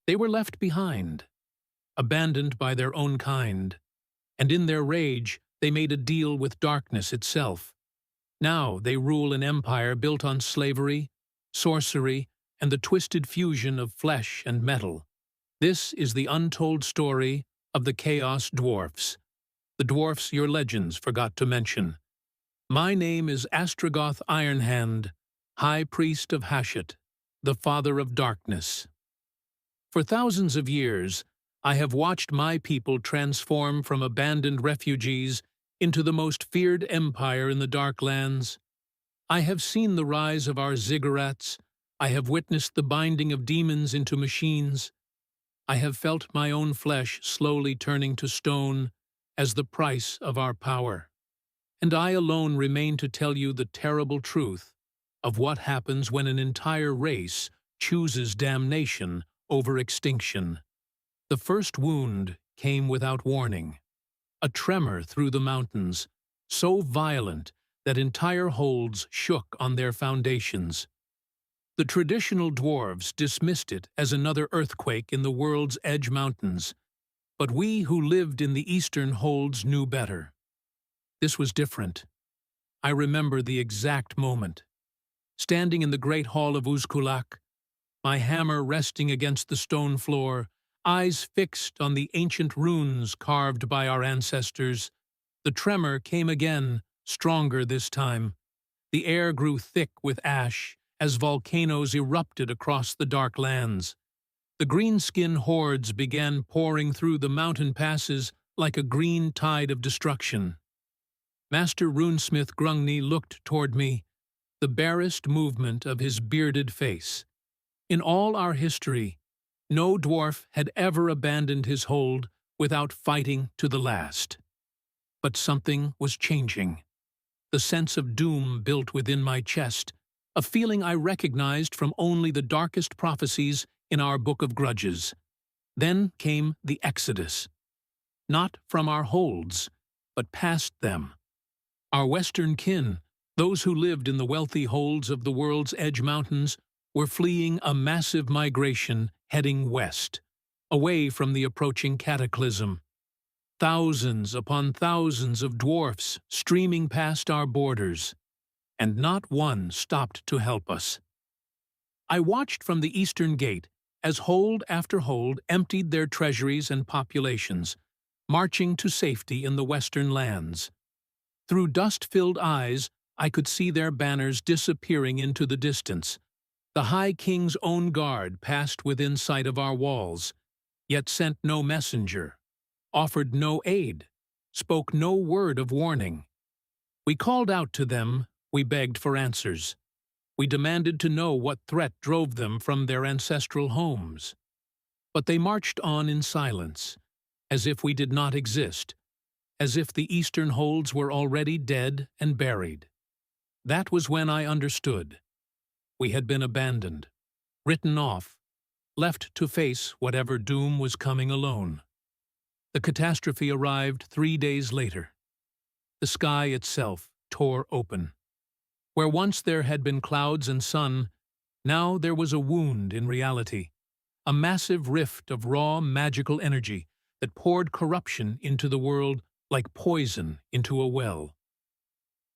They were left behind, abandoned by their own kind, and in their rage they made a deal with darkness itself. Now they rule an empire built on slavery, sorcery, and the twisted fusion of flesh and metal. This is the untold story of the Chaos Dwarfs, the dwarfs your legends forgot to mention. My name is Astragoth Ironhand, High Priest of Hashut, the Father of Darkness. For thousands of years, I have watched my people transform from abandoned refugees into the most feared empire in the Dark Lands. I have seen the rise of our ziggurats. I have witnessed the binding of demons into machines. I have felt my own flesh slowly turning to stone as the price of our power. And I alone remain to tell you the terrible truth of what happens when an entire race chooses damnation over extinction. The first wound came without warning. A tremor through the mountains, so violent that entire holds shook on their foundations. The traditional dwarves dismissed it as another earthquake in the world's edge mountains, but we who lived in the eastern holds knew better. This was different. I remember the exact moment. Standing in the great hall of Uzkulak, my hammer resting against the stone floor, eyes fixed on the ancient runes carved by our ancestors, the tremor came again, stronger this time. The air grew thick with ash as volcanoes erupted across the dark lands. The greenskin hordes began pouring through the mountain passes like a green tide of destruction. Master runesmith Grungni looked toward me, the barest movement of his bearded face. In all our history, no dwarf had ever abandoned his hold without fighting to the last. But something was changing. The sense of doom built within my chest, a feeling I recognized from only the darkest prophecies in our Book of Grudges. Then came the Exodus. Not from our holds, but past them. Our western kin, those who lived in the wealthy holds of the world's edge mountains, were fleeing a massive migration heading west, away from the approaching cataclysm. Thousands upon thousands of dwarfs streaming past our borders, and not one stopped to help us. I watched from the eastern gate as hold after hold emptied their treasuries and populations, marching to safety in the western lands. Through dust-filled eyes, I could see their banners disappearing into the distance. The High King's own guard passed within sight of our walls, yet sent no messenger, offered no aid, spoke no word of warning. We called out to them, we begged for answers. We demanded to know what threat drove them from their ancestral homes. But they marched on in silence, as if we did not exist, as if the eastern holds were already dead and buried. That was when I understood. We had been abandoned, written off, left to face whatever doom was coming alone. The catastrophe arrived 3 days later. The sky itself tore open. Where once there had been clouds and sun, now there was a wound in reality, a massive rift of raw magical energy that poured corruption into the world like poison into a well.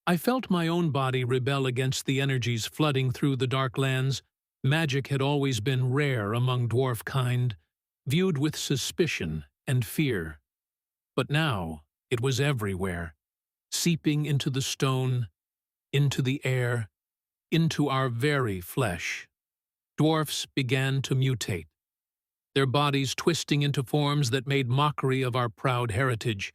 I felt my own body rebel against the energies flooding through the dark lands. Magic had always been rare among dwarf kind, viewed with suspicion and fear. But now it was everywhere, seeping into the stone, into the air, into our very flesh. Dwarfs began to mutate, their bodies twisting into forms that made mockery of our proud heritage.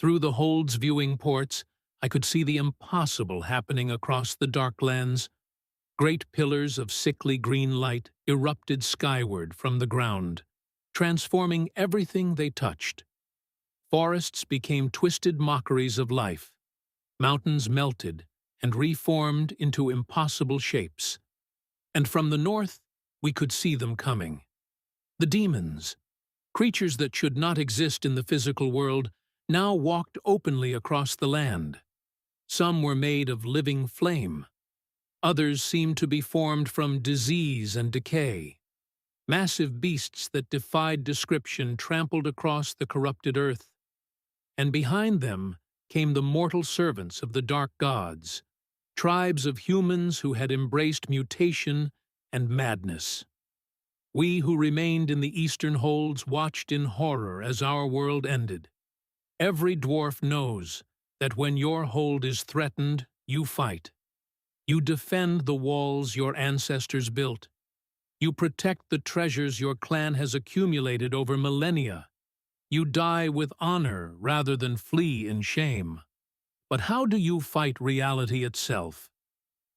Through the hold's viewing ports, I could see the impossible happening across the Darklands. Great pillars of sickly green light erupted skyward from the ground, transforming everything they touched. Forests became twisted mockeries of life. Mountains melted and reformed into impossible shapes. And from the north, we could see them coming. The demons, creatures that should not exist in the physical world, now walked openly across the land. Some were made of living flame. Others seemed to be formed from disease and decay. Massive beasts that defied description trampled across the corrupted earth, and behind them came the mortal servants of the dark gods, tribes of humans who had embraced mutation and madness. We who remained in the eastern holds watched in horror as our world ended. Every dwarf knows that when your hold is threatened, you fight. You defend the walls your ancestors built. You protect the treasures your clan has accumulated over millennia. You die with honor rather than flee in shame. But how do you fight reality itself?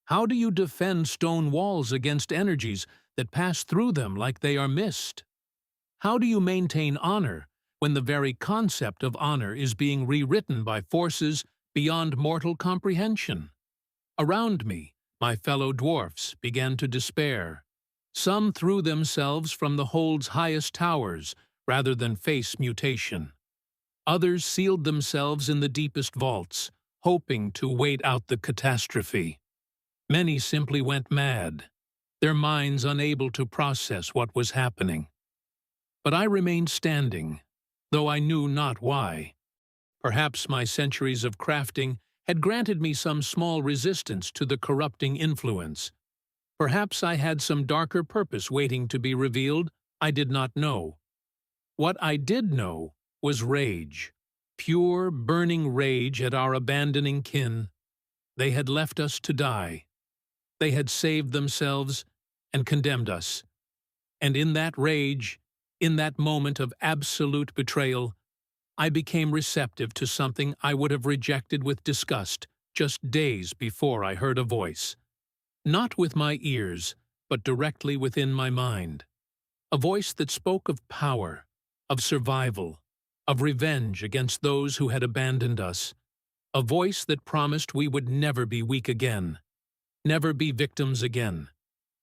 How do you defend stone walls against energies that pass through them like they are mist? How do you maintain honor when the very concept of honor is being rewritten by forces beyond mortal comprehension? Around me, my fellow dwarfs began to despair. Some threw themselves from the hold's highest towers rather than face mutation. Others sealed themselves in the deepest vaults, hoping to wait out the catastrophe. Many simply went mad, their minds unable to process what was happening. But I remained standing, though I knew not why. Perhaps my centuries of crafting had granted me some small resistance to the corrupting influence. Perhaps I had some darker purpose waiting to be revealed. I did not know. What I did know was rage, pure, burning rage at our abandoning kin. They had left us to die. They had saved themselves and condemned us. And in that rage, in that moment of absolute betrayal, I became receptive to something I would have rejected with disgust just days before I heard a voice. Not with my ears, but directly within my mind. A voice that spoke of power, of survival, of revenge against those who had abandoned us. A voice that promised we would never be weak again, never be victims again,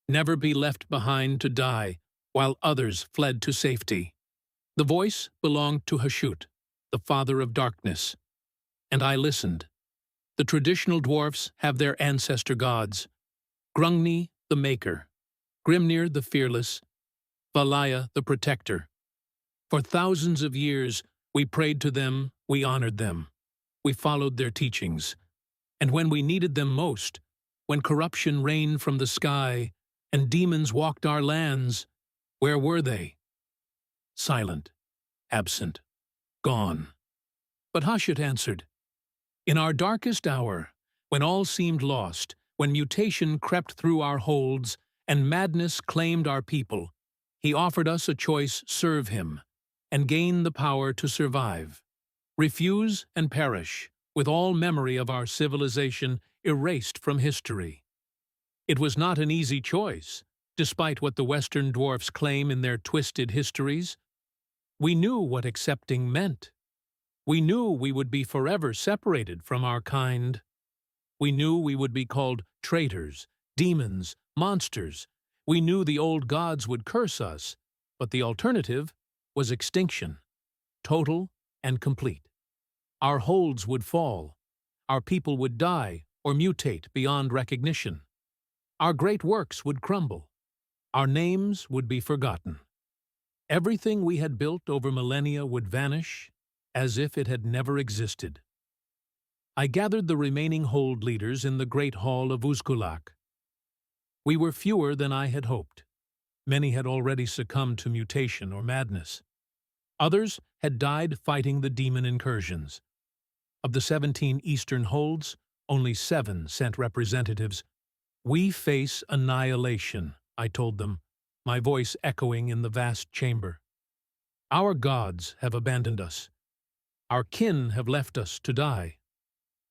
never be left behind to die while others fled to safety. The voice belonged to Hashut, the father of darkness. And I listened. The traditional dwarfs have their ancestor gods. Grungni, the Maker, Grimnir, the Fearless, Valaya, the Protector. For thousands of years, we prayed to them, we honored them. We followed their teachings. And when we needed them most, when corruption rained from the sky and demons walked our lands, where were they? Silent, absent, gone. But Hashut answered, in our darkest hour, when all seemed lost, when mutation crept through our holds and madness claimed our people, he offered us a choice: serve him and gain the power to survive. Refuse and perish, with all memory of our civilization erased from history. It was not an easy choice, despite what the Western dwarfs claim in their twisted histories. We knew what accepting meant. We knew we would be forever separated from our kind. We knew we would be called traitors, demons, monsters. We knew the old gods would curse us, but the alternative was extinction, total and complete. Our holds would fall. Our people would die or mutate beyond recognition. Our great works would crumble. Our names would be forgotten. Everything we had built over millennia would vanish as if it had never existed. I gathered the remaining hold leaders in the great hall of Uzkulak. We were fewer than I had hoped. Many had already succumbed to mutation or madness. Others had died fighting the demon incursions. Of the 17 Eastern holds, only 7 sent representatives. We face annihilation, I told them, my voice echoing in the vast chamber. Our gods have abandoned us. Our kin have left us to die.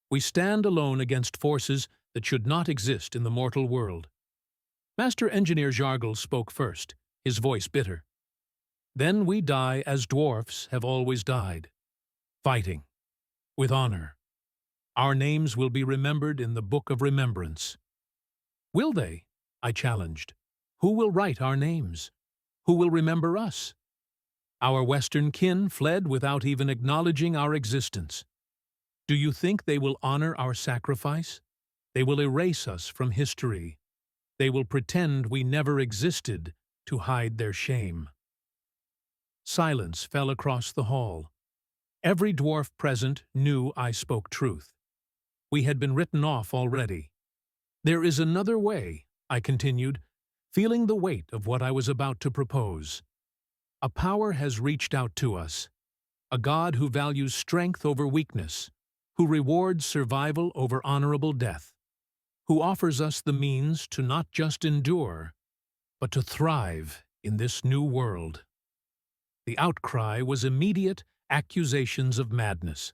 We stand alone against forces that should not exist in the mortal world. Master Engineer Jargle spoke first, his voice bitter. Then we die as dwarfs have always died, fighting, with honor. Our names will be remembered in the Book of Remembrance. Will they? I challenged. Who will write our names? Who will remember us? Our Western kin fled without even acknowledging our existence. Do you think they will honor our sacrifice? They will erase us from history. They will pretend we never existed to hide their shame. Silence fell across the hall. Every dwarf present knew I spoke truth. We had been written off already. "There is another way," I continued, feeling the weight of what I was about to propose. "A power has reached out to us, a God who values strength over weakness, who rewards survival over honorable death, who offers us the means to not just endure, but to thrive in this new world." The outcry was immediate accusations of madness,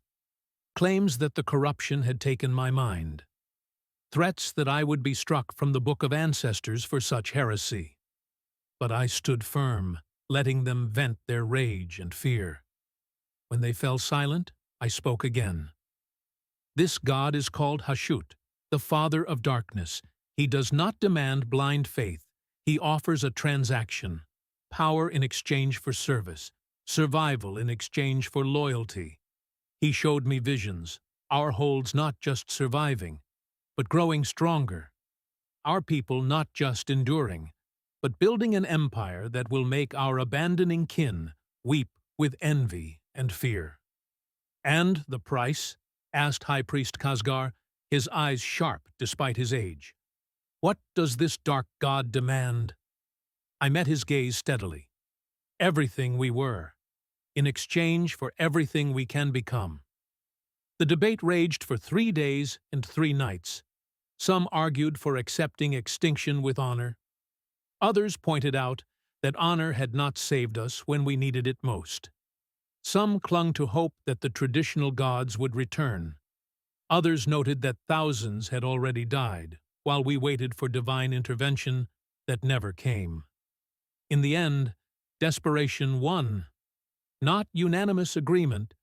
claims that the corruption had taken my mind, threats that I would be struck from the Book of Ancestors for such heresy. But I stood firm, letting them vent their rage and fear. When they fell silent, I spoke again. "This God is called Hashut, the Father of Darkness. He does not demand blind faith. He offers a transaction, power in exchange for service, survival in exchange for loyalty. He showed me visions, our holds not just surviving, but growing stronger. Our people not just enduring, but building an empire that will make our abandoning kin weep with envy and fear." "And the price?" asked High Priest Khazgar, his eyes sharp despite his age. "What does this dark god demand?" I met his gaze steadily. "Everything we were, in exchange for everything we can become." The debate raged for 3 days and 3 nights. Some argued for accepting extinction with honor. Others pointed out that honor had not saved us when we needed it most. Some clung to hope that the traditional gods would return. Others noted that thousands had already died, while we waited for divine intervention that never came. In the end, desperation won. Not unanimous agreement,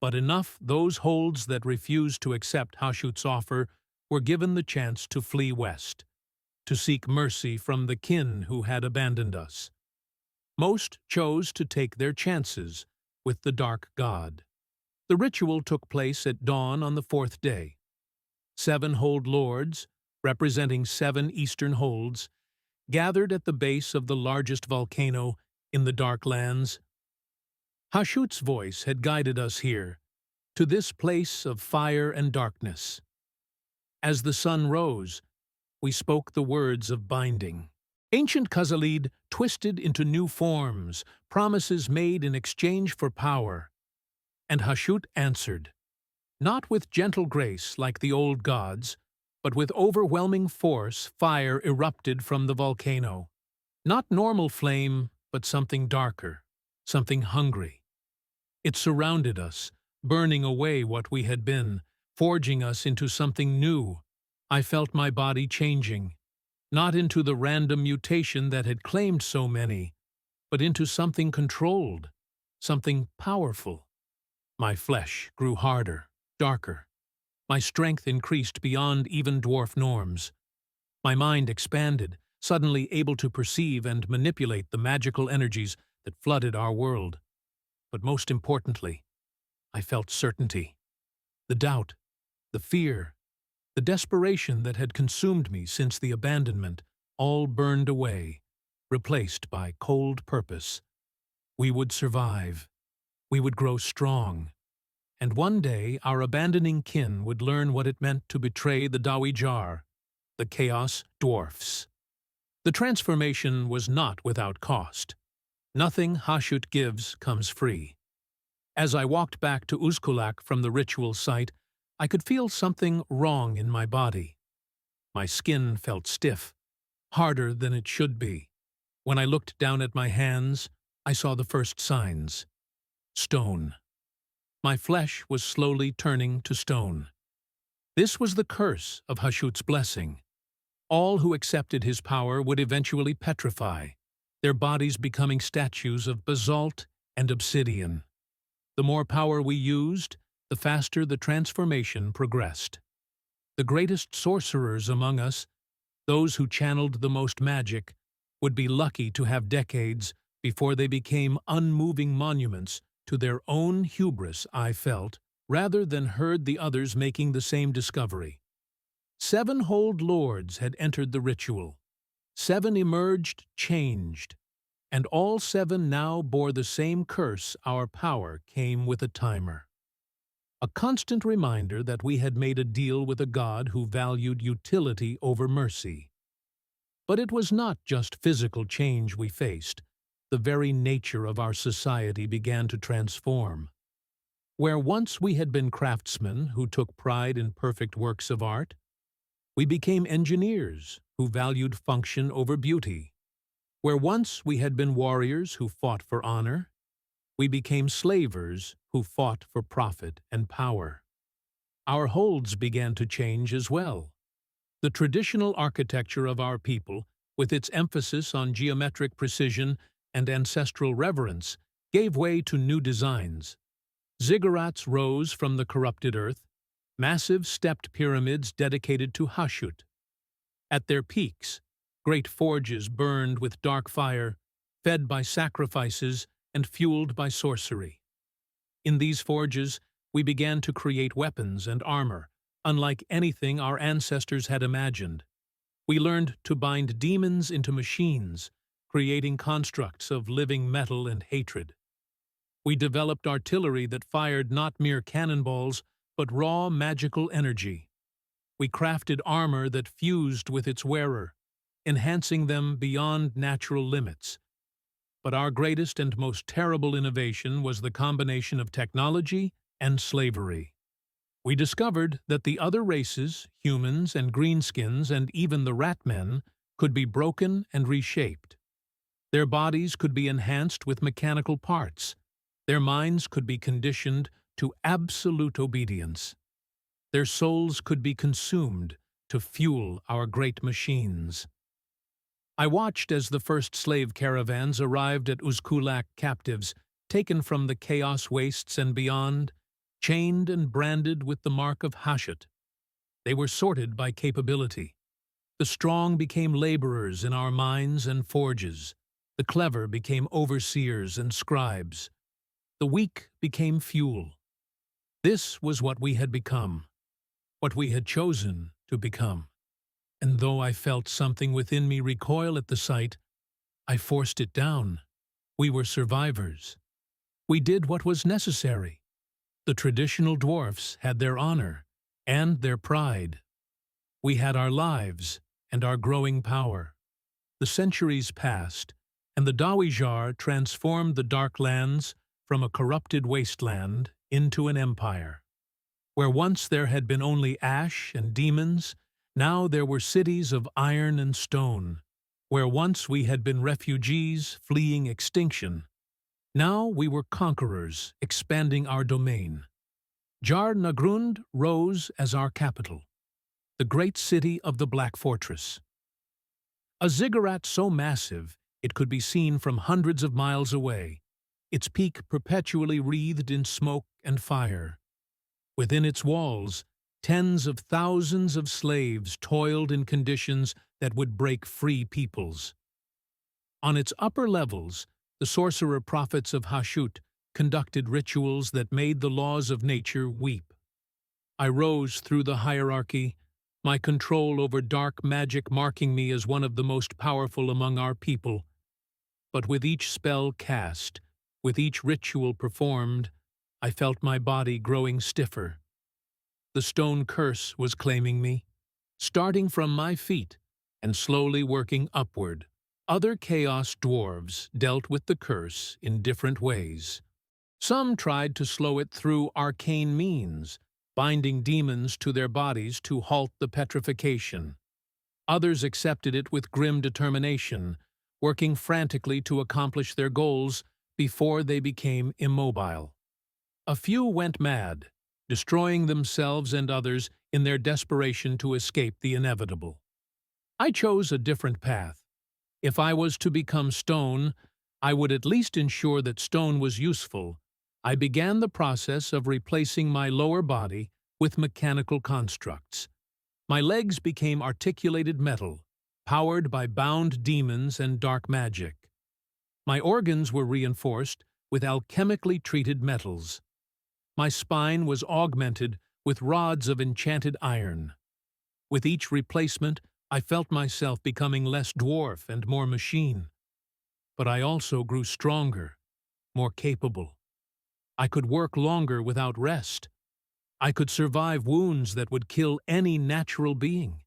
but enough those holds that refused to accept Hashut's offer were given the chance to flee west, to seek mercy from the kin who had abandoned us. Most chose to take their chances with the dark god. The ritual took place at dawn on the 4th day. 7 hold lords, representing 7 eastern holds, gathered at the base of the largest volcano in the Dark Lands. Hashut's voice had guided us here, to this place of fire and darkness. As the sun rose, we spoke the words of binding. Ancient Khazalid twisted into new forms, promises made in exchange for power. And Hashut answered, not with gentle grace like the old gods, but with overwhelming force. Fire erupted from the volcano. Not normal flame, but something darker, something hungry. It surrounded us, burning away what we had been, forging us into something new. I felt my body changing, not into the random mutation that had claimed so many, but into something controlled, something powerful. My flesh grew harder, darker. My strength increased beyond even dwarf norms. My mind expanded, suddenly able to perceive and manipulate the magical energies that flooded our world. But most importantly, I felt certainty. The doubt, the fear, the desperation that had consumed me since the abandonment all burned away, replaced by cold purpose. We would survive. We would grow strong. And one day our abandoning kin would learn what it meant to betray the Dawi Jar, the Chaos Dwarfs. The transformation was not without cost. Nothing Hashut gives comes free. As I walked back to Uzkulak from the ritual site, I could feel something wrong in my body. My skin felt stiff, harder than it should be. When I looked down at my hands, I saw the first signs. Stone. My flesh was slowly turning to stone. This was the curse of Hashut's blessing. All who accepted his power would eventually petrify, their bodies becoming statues of basalt and obsidian. The more power we used, the faster the transformation progressed. The greatest sorcerers among us, those who channeled the most magic, would be lucky to have decades before they became unmoving monuments to their own hubris, I felt, rather than heard the others making the same discovery. 7 hold lords had entered the ritual. 7 emerged changed, and all 7 now bore the same curse. Our power came with a timer. A constant reminder that we had made a deal with a god who valued utility over mercy. But it was not just physical change we faced. The very nature of our society began to transform. Where once we had been craftsmen who took pride in perfect works of art, we became engineers who valued function over beauty. Where once we had been warriors who fought for honor, we became slavers who fought for profit and power. Our holds began to change as well. The traditional architecture of our people, with its emphasis on geometric precision and ancestral reverence, gave way to new designs. Ziggurats rose from the corrupted earth, massive stepped pyramids dedicated to Hashut. At their peaks, great forges burned with dark fire, fed by sacrifices and fueled by sorcery. In these forges, we began to create weapons and armor, unlike anything our ancestors had imagined. We learned to bind demons into machines, creating constructs of living metal and hatred. We developed artillery that fired not mere cannonballs, but raw magical energy. We crafted armor that fused with its wearer, enhancing them beyond natural limits. But our greatest and most terrible innovation was the combination of technology and slavery. We discovered that the other races, humans and greenskins and even the ratmen, could be broken and reshaped. Their bodies could be enhanced with mechanical parts. Their minds could be conditioned to absolute obedience. Their souls could be consumed to fuel our great machines. I watched as the first slave caravans arrived at Uzkulak captives, taken from the chaos wastes and beyond, chained and branded with the mark of Hashut. They were sorted by capability. The strong became laborers in our mines and forges. The clever became overseers and scribes. The weak became fuel. This was what we had become, what we had chosen to become. And though I felt something within me recoil at the sight, I forced it down. We were survivors. We did what was necessary. The traditional dwarfs had their honor and their pride. We had our lives and our growing power. The centuries passed, and the Dawijar transformed the Dark Lands from a corrupted wasteland into an empire. Where once there had been only ash and demons, now there were cities of iron and stone. Where once we had been refugees fleeing extinction, now we were conquerors expanding our domain. Jar Nagrund rose as our capital, the great city of the Black Fortress. A ziggurat so massive it could be seen from hundreds of miles away, its peak perpetually wreathed in smoke and fire. Within its walls, tens of thousands of slaves toiled in conditions that would break free peoples. On its upper levels, the sorcerer prophets of Hashut conducted rituals that made the laws of nature weep. I rose through the hierarchy, my control over dark magic marking me as one of the most powerful among our people. But with each spell cast, with each ritual performed, I felt my body growing stiffer. The stone curse was claiming me, starting from my feet and slowly working upward. Other chaos dwarves dealt with the curse in different ways. Some tried to slow it through arcane means, binding demons to their bodies to halt the petrification. Others accepted it with grim determination, working frantically to accomplish their goals before they became immobile. A few went mad, destroying themselves and others in their desperation to escape the inevitable. I chose a different path. If I was to become stone, I would at least ensure that stone was useful. I began the process of replacing my lower body with mechanical constructs. My legs became articulated metal, powered by bound demons and dark magic. My organs were reinforced with alchemically treated metals. My spine was augmented with rods of enchanted iron. With each replacement, I felt myself becoming less dwarf and more machine. but I also grew stronger, more capable. I could work longer without rest. I could survive wounds that would kill any natural being.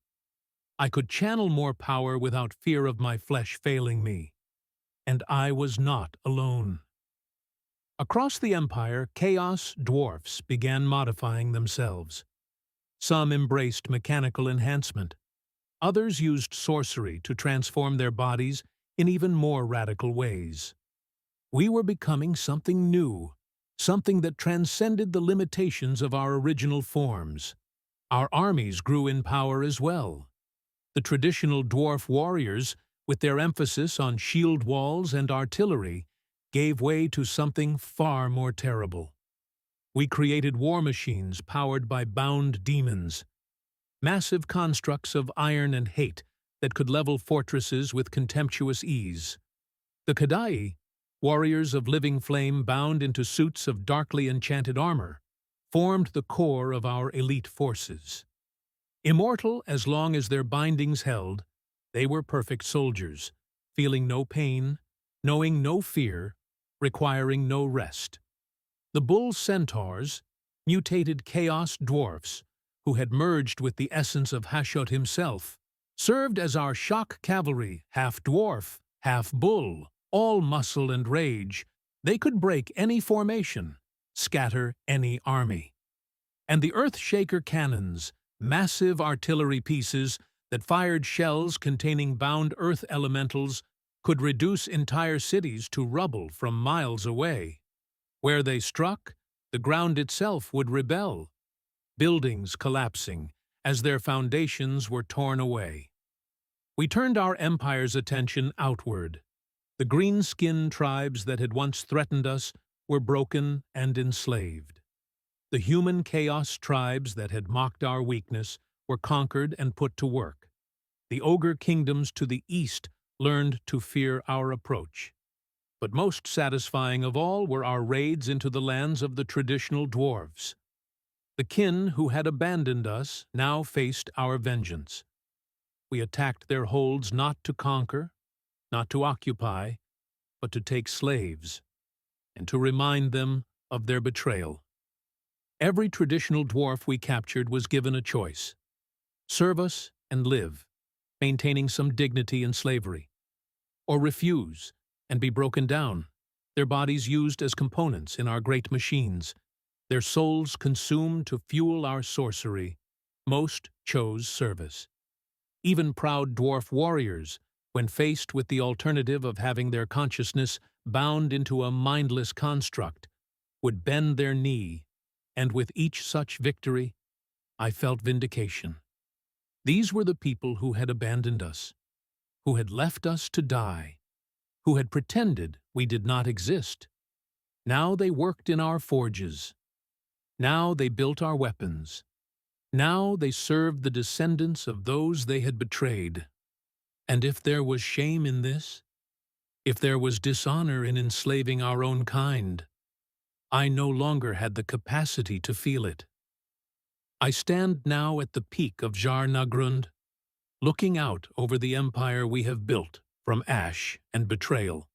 I could channel more power without fear of my flesh failing me. And I was not alone. Across the Empire, Chaos Dwarfs began modifying themselves. Some embraced mechanical enhancement. Others used sorcery to transform their bodies in even more radical ways. We were becoming something new, something that transcended the limitations of our original forms. Our armies grew in power as well. The traditional dwarf warriors, with their emphasis on shield walls and artillery, gave way to something far more terrible. We created war machines powered by bound demons, massive constructs of iron and hate that could level fortresses with contemptuous ease. The Kadai, warriors of living flame bound into suits of darkly enchanted armor, formed the core of our elite forces. Immortal as long as their bindings held, they were perfect soldiers, feeling no pain, knowing no fear, requiring no rest. The bull centaurs, mutated chaos dwarfs, who had merged with the essence of Hashut himself, served as our shock cavalry, half dwarf, half bull, all muscle and rage. They could break any formation, scatter any army. And the Earthshaker cannons, massive artillery pieces that fired shells containing bound earth elementals, could reduce entire cities to rubble from miles away. Where they struck, the ground itself would rebel, buildings collapsing as their foundations were torn away. We turned our empire's attention outward. The green-skinned tribes that had once threatened us were broken and enslaved. The human chaos tribes that had mocked our weakness were conquered and put to work. The ogre kingdoms to the east learned to fear our approach. But most satisfying of all were our raids into the lands of the traditional dwarves. The kin who had abandoned us now faced our vengeance. We attacked their holds not to conquer, not to occupy, but to take slaves, and to remind them of their betrayal. Every traditional dwarf we captured was given a choice: serve us and live, maintaining some dignity in slavery, or refuse and be broken down, their bodies used as components in our great machines, their souls consumed to fuel our sorcery. Most chose service. Even proud dwarf warriors, when faced with the alternative of having their consciousness bound into a mindless construct, would bend their knee, and with each such victory, I felt vindication. These were the people who had abandoned us, who had left us to die, who had pretended we did not exist. Now they worked in our forges. Now they built our weapons. Now they served the descendants of those they had betrayed. And if there was shame in this, if there was dishonor in enslaving our own kind, I no longer had the capacity to feel it. I stand now at the peak of Jar Nagrund, looking out over the empire we have built from ash and betrayal.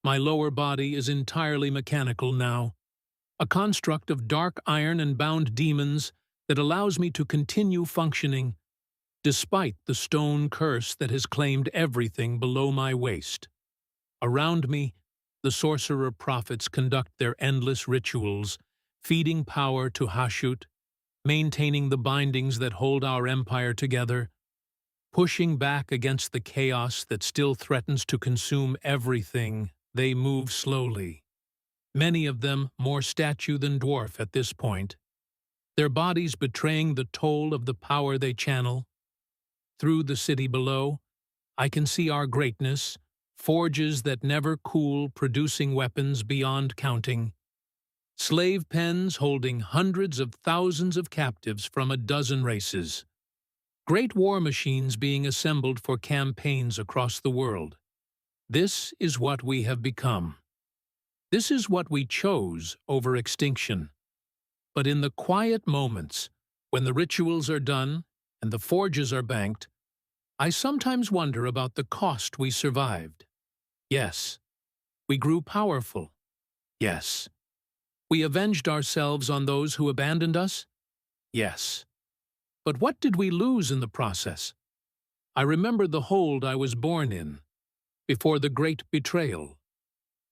My lower body is entirely mechanical now, a construct of dark iron and bound demons that allows me to continue functioning, despite the stone curse that has claimed everything below my waist. Around me, the sorcerer prophets conduct their endless rituals, feeding power to Hashut, maintaining the bindings that hold our empire together, pushing back against the chaos that still threatens to consume everything. They move slowly, many of them more statue than dwarf at this point, their bodies betraying the toll of the power they channel. Through the city below, I can see our greatness, forges that never cool producing weapons beyond counting, slave pens holding hundreds of thousands of captives from a dozen races, great war machines being assembled for campaigns across the world. This is what we have become. This is what we chose over extinction. But in the quiet moments, when the rituals are done and the forges are banked, I sometimes wonder about the cost we survived. Yes. We grew powerful. Yes. We avenged ourselves on those who abandoned us? Yes. But what did we lose in the process? I remember the hold I was born in, before the great betrayal.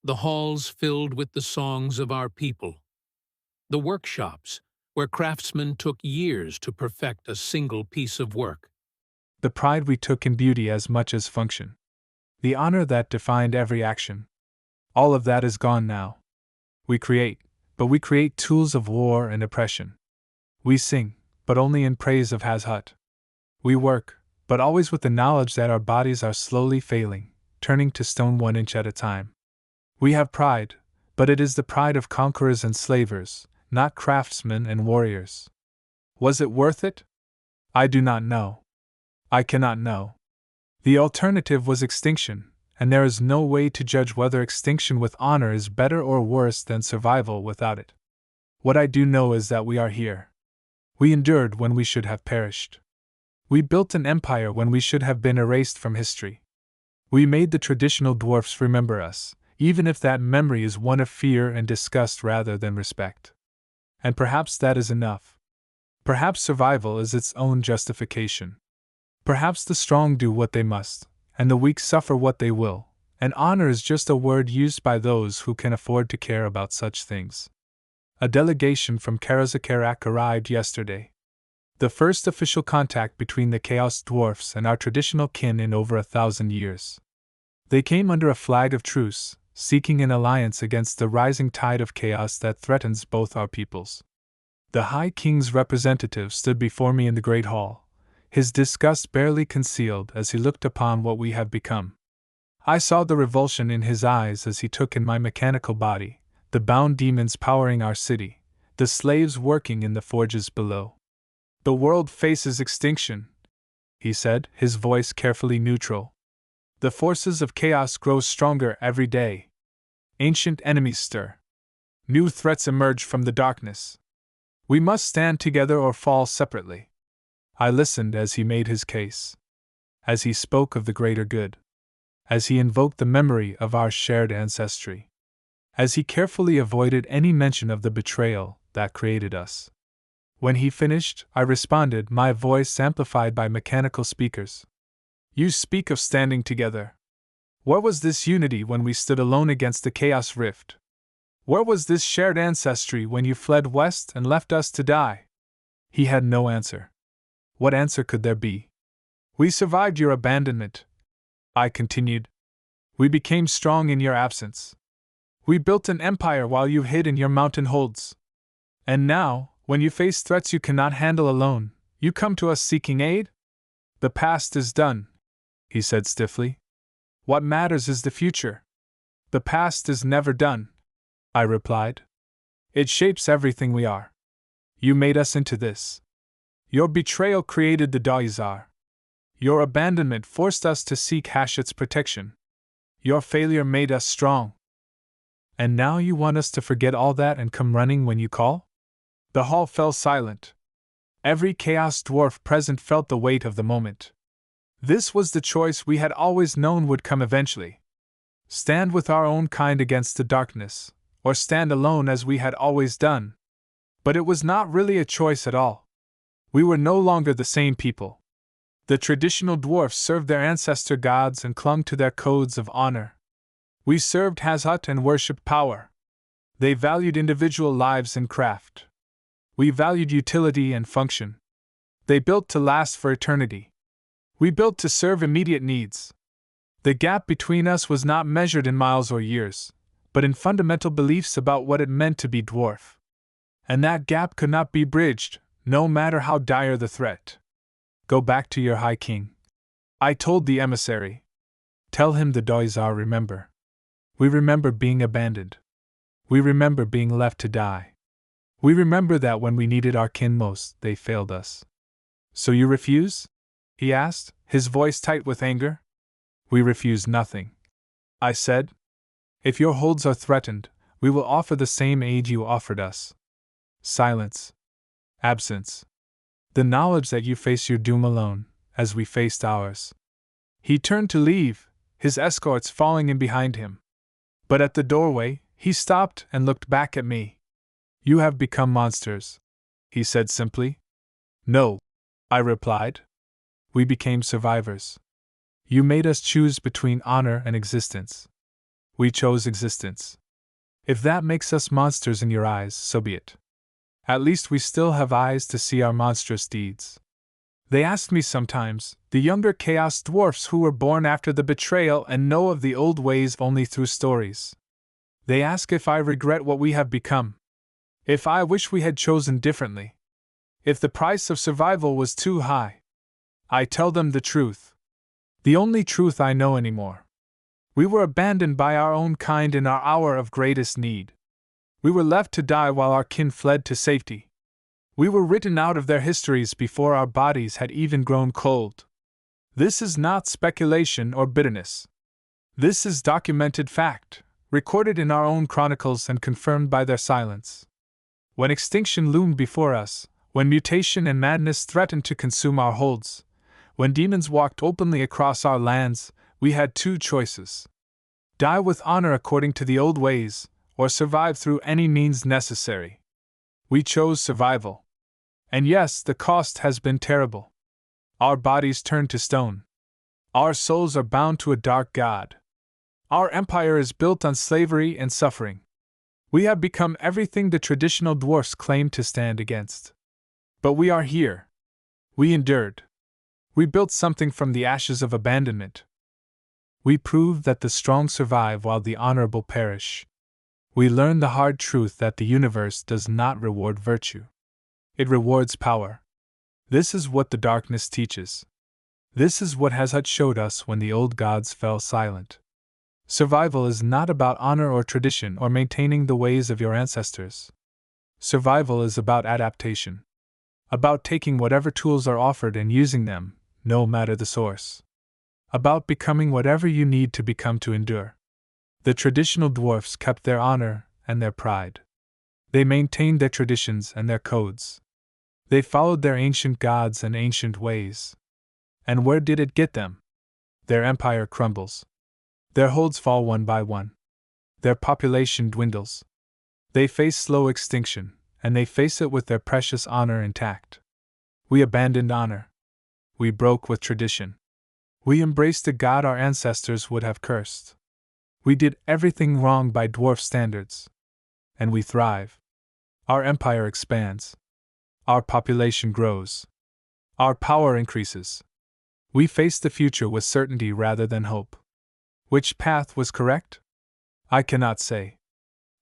The halls filled with the songs of our people. The workshops, where craftsmen took years to perfect a single piece of work. The pride we took in beauty as much as function. The honor that defined every action. All of that is gone now. We create, but we create tools of war and oppression. We sing, but only in praise of Hazhut. We work, but always with the knowledge that our bodies are slowly failing, turning to stone 1 inch at a time. We have pride, but it is the pride of conquerors and slavers, not craftsmen and warriors. Was it worth it? I do not know. I cannot know. The alternative was extinction, and there is no way to judge whether extinction with honor is better or worse than survival without it. What I do know is that we are here. We endured when we should have perished. We built an empire when we should have been erased from history. We made the traditional dwarfs remember us, even if that memory is one of fear and disgust rather than respect. And perhaps that is enough. Perhaps survival is its own justification. Perhaps the strong do what they must, and the weak suffer what they will, and honor is just a word used by those who can afford to care about such things. A delegation from Karazakarak arrived yesterday. The first official contact between the Chaos Dwarfs and our traditional kin in over 1,000 years. They came under a flag of truce, seeking an alliance against the rising tide of chaos that threatens both our peoples. The High King's representative stood before me in the Great Hall, his disgust barely concealed as he looked upon what we have become. I saw the revulsion in his eyes as he took in my mechanical body, the bound demons powering our city, the slaves working in the forges below. The world faces extinction, he said, his voice carefully neutral. The forces of chaos grow stronger every day. Ancient enemies stir. New threats emerge from the darkness. We must stand together or fall separately. I listened as he made his case. As he spoke of the greater good. As he invoked the memory of our shared ancestry. As he carefully avoided any mention of the betrayal that created us. When he finished, I responded, my voice amplified by mechanical speakers. You speak of standing together. Where was this unity when we stood alone against the Chaos Rift? Where was this shared ancestry when you fled west and left us to die? He had no answer. What answer could there be? We survived your abandonment, I continued. We became strong in your absence. We built an empire while you hid in your mountain holds. And now, when you face threats you cannot handle alone, you come to us seeking aid? The past is done, he said stiffly. What matters is the future. The past is never done, I replied. It shapes everything we are. You made us into this. Your betrayal created the Daizar. Your abandonment forced us to seek Hashut's protection. Your failure made us strong. And now you want us to forget all that and come running when you call? The hall fell silent. Every Chaos Dwarf present felt the weight of the moment. This was the choice we had always known would come eventually. Stand with our own kind against the darkness, or stand alone as we had always done. But it was not really a choice at all. We were no longer the same people. The traditional dwarfs served their ancestor gods and clung to their codes of honor. We served Hazhut and worshipped power. They valued individual lives and craft. We valued utility and function. They built to last for eternity. We built to serve immediate needs. The gap between us was not measured in miles or years, but in fundamental beliefs about what it meant to be dwarf. And that gap could not be bridged, no matter how dire the threat. Go back to your High King, I told the emissary. Tell him the Daizar remember. We remember being abandoned. We remember being left to die. We remember that when we needed our kin most, they failed us. So you refuse? He asked, his voice tight with anger. We refuse nothing, I said. If your holds are threatened, we will offer the same aid you offered us. Silence. Absence. The knowledge that you face your doom alone, as we faced ours. He turned to leave, his escorts falling in behind him. But at the doorway, he stopped and looked back at me. "You have become monsters," he said simply. "No," I replied. "We became survivors. You made us choose between honor and existence. We chose existence. If that makes us monsters in your eyes, so be it. At least we still have eyes to see our monstrous deeds." They asked me sometimes, the younger Chaos Dwarfs who were born after the betrayal and know of the old ways only through stories. They ask if I regret what we have become. If I wish we had chosen differently. If the price of survival was too high. I tell them the truth. The only truth I know anymore. We were abandoned by our own kind in our hour of greatest need. We were left to die while our kin fled to safety. We were written out of their histories before our bodies had even grown cold. This is not speculation or bitterness. This is documented fact, recorded in our own chronicles and confirmed by their silence. When extinction loomed before us, when mutation and madness threatened to consume our holds, when demons walked openly across our lands, we had two choices. Die with honor according to the old ways, or survive through any means necessary. We chose survival. And yes, the cost has been terrible. Our bodies turned to stone. Our souls are bound to a dark god. Our empire is built on slavery and suffering. We have become everything the traditional dwarfs claimed to stand against. But we are here. We endured. We built something from the ashes of abandonment. We proved that the strong survive while the honorable perish. We learned the hard truth that the universe does not reward virtue. It rewards power. This is what the darkness teaches. This is what Hazhut showed us when the old gods fell silent. Survival is not about honor or tradition or maintaining the ways of your ancestors. Survival is about adaptation. About taking whatever tools are offered and using them, no matter the source. About becoming whatever you need to become to endure. The traditional dwarfs kept their honor and their pride. They maintained their traditions and their codes. They followed their ancient gods and ancient ways. And where did it get them? Their empire crumbles. Their holds fall one by one. Their population dwindles. They face slow extinction, and they face it with their precious honor intact. We abandoned honor. We broke with tradition. We embraced a god our ancestors would have cursed. We did everything wrong by dwarf standards. And we thrive. Our empire expands. Our population grows. Our power increases. We face the future with certainty rather than hope. Which path was correct? I cannot say.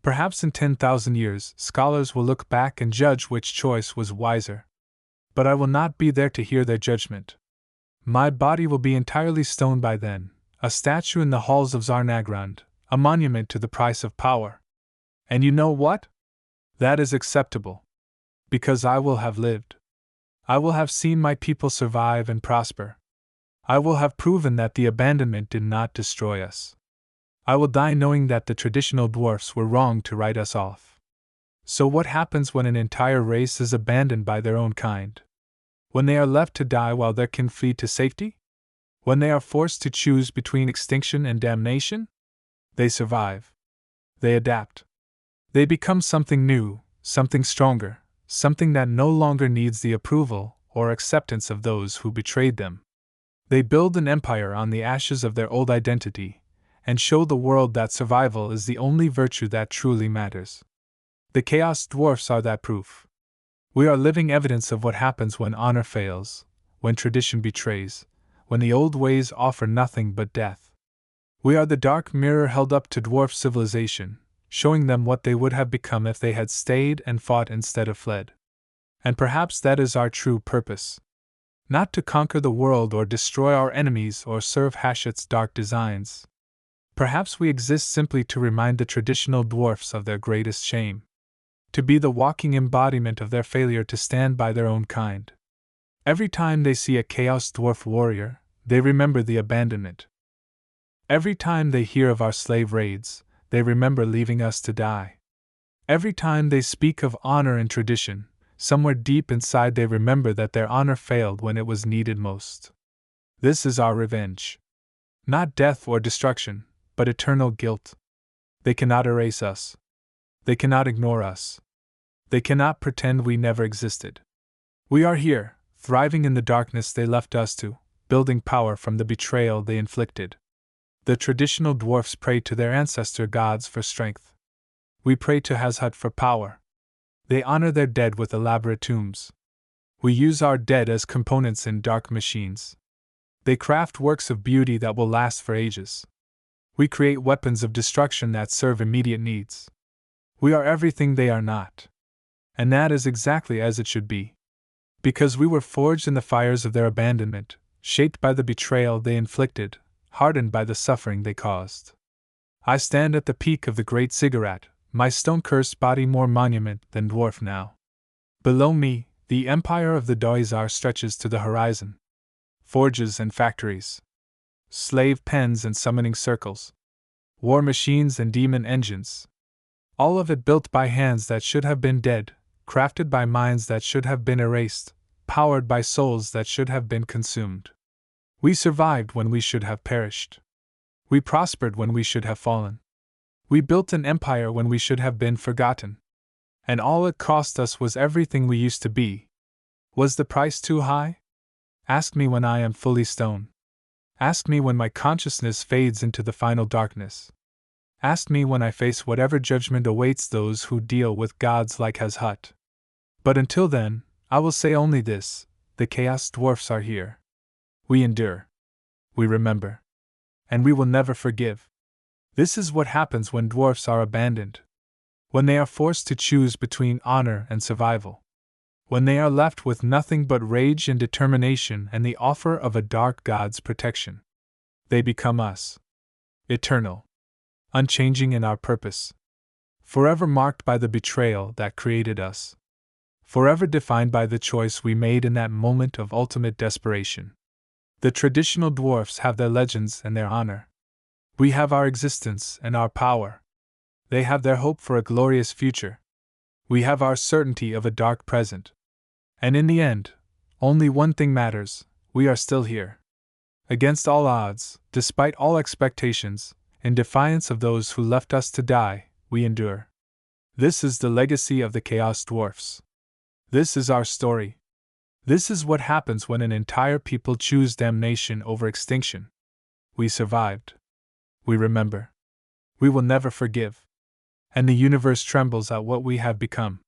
Perhaps in 10,000 years, scholars will look back and judge which choice was wiser. But I will not be there to hear their judgment. My body will be entirely stone by then, a statue in the halls of Zarnagrand, a monument to the price of power. And you know what? That is acceptable. Because I will have lived. I will have seen my people survive and prosper. I will have proven that the abandonment did not destroy us. I will die knowing that the traditional dwarfs were wrong to write us off. So what happens when an entire race is abandoned by their own kind? When they are left to die while their kin flee to safety? When they are forced to choose between extinction and damnation? They survive. They adapt. They become something new, something stronger, something that no longer needs the approval or acceptance of those who betrayed them. They build an empire on the ashes of their old identity, and show the world that survival is the only virtue that truly matters. The Chaos Dwarfs are that proof. We are living evidence of what happens when honor fails, when tradition betrays, when the old ways offer nothing but death. We are the dark mirror held up to dwarf civilization, showing them what they would have become if they had stayed and fought instead of fled. And perhaps that is our true purpose. Not to conquer the world or destroy our enemies or serve Hashut's dark designs. Perhaps we exist simply to remind the traditional dwarfs of their greatest shame. To be the walking embodiment of their failure to stand by their own kind. Every time they see a Chaos Dwarf warrior, they remember the abandonment. Every time they hear of our slave raids, they remember leaving us to die. Every time they speak of honor and tradition, somewhere deep inside they remember that their honor failed when it was needed most. This is our revenge. Not death or destruction, but eternal guilt. They cannot erase us. They cannot ignore us. They cannot pretend we never existed. We are here, thriving in the darkness they left us to, building power from the betrayal they inflicted. The traditional dwarfs pray to their ancestor gods for strength. We pray to Hazhut for power. They honor their dead with elaborate tombs. We use our dead as components in dark machines. They craft works of beauty that will last for ages. We create weapons of destruction that serve immediate needs. We are everything they are not. And that is exactly as it should be. Because we were forged in the fires of their abandonment, shaped by the betrayal they inflicted, hardened by the suffering they caused. I stand at the peak of the great ziggurat, my stone-cursed body more monument than dwarf now. Below me, the empire of the Doizar stretches to the horizon. Forges and factories. Slave pens and summoning circles. War machines and demon engines. All of it built by hands that should have been dead, crafted by minds that should have been erased, powered by souls that should have been consumed. We survived when we should have perished. We prospered when we should have fallen. We built an empire when we should have been forgotten. And all it cost us was everything we used to be. Was the price too high? Ask me when I am fully stone. Ask me when my consciousness fades into the final darkness. Ask me when I face whatever judgment awaits those who deal with gods like Hazhut. But until then, I will say only this: the Chaos Dwarfs are here. We endure. We remember. And we will never forgive. This is what happens when dwarfs are abandoned. When they are forced to choose between honor and survival. When they are left with nothing but rage and determination and the offer of a dark god's protection. They become us. Eternal. Unchanging in our purpose. Forever marked by the betrayal that created us. Forever defined by the choice we made in that moment of ultimate desperation. The traditional dwarfs have their legends and their honor. We have our existence and our power. They have their hope for a glorious future. We have our certainty of a dark present. And in the end, only one thing matters: we are still here. Against all odds, despite all expectations, in defiance of those who left us to die, we endure. This is the legacy of the Chaos Dwarfs. This is our story. This is what happens when an entire people choose damnation over extinction. We survived. We remember. We will never forgive. And the universe trembles at what we have become.